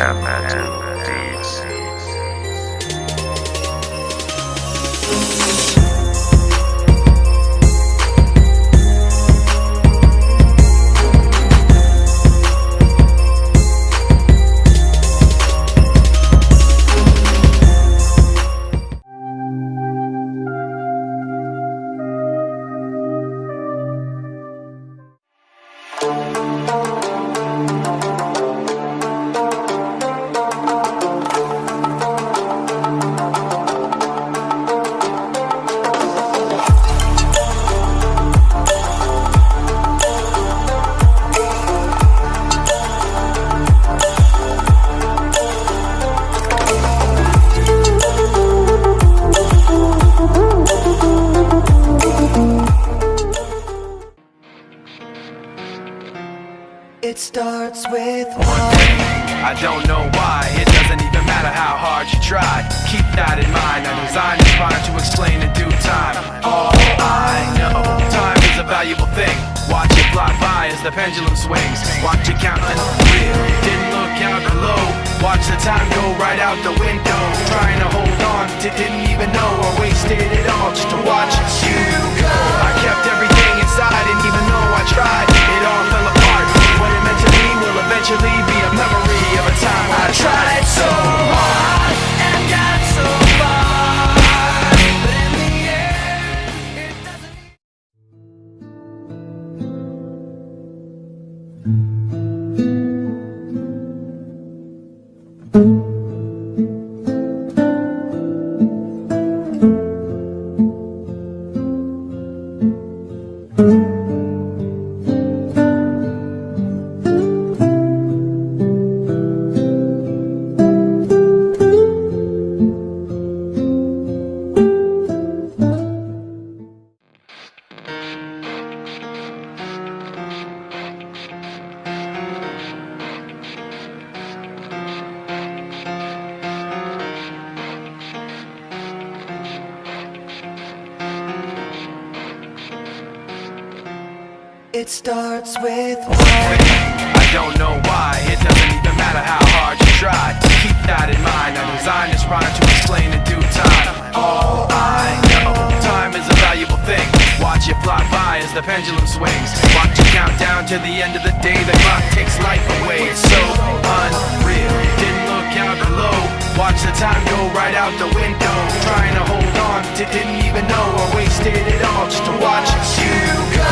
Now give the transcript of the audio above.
Imagine Deeds. It starts with one thing, I don't know why. It doesn't even matter how hard you try. Keep that in mind. I designed this rhyme to explain in due time. All I know, time is a valuable thing. Watch it fly by as the pendulum swings. Watch it count unreal. Didn't look out below. Watch the time go right out the window. Trying to hold on to didn't even know I wasted it all just to watch you go. I kept everything inside and even though I tried, it all fell apart. What it meant to me will eventually be a memory of a time I tried so hard and got so far, but in the end, it doesn't. It starts with one thing, I don't know why. It doesn't even matter how hard you try. Keep that in mind. I designed this rhyme to explain in due time. All I know, time is a valuable thing. Watch it fly by as the pendulum swings. Watch it count down to the end of the day. The clock takes life away. It's so unreal. Didn't look out below. Watch the time go right out the window. Trying to hold on to didn't even know I wasted it all just to watch you go.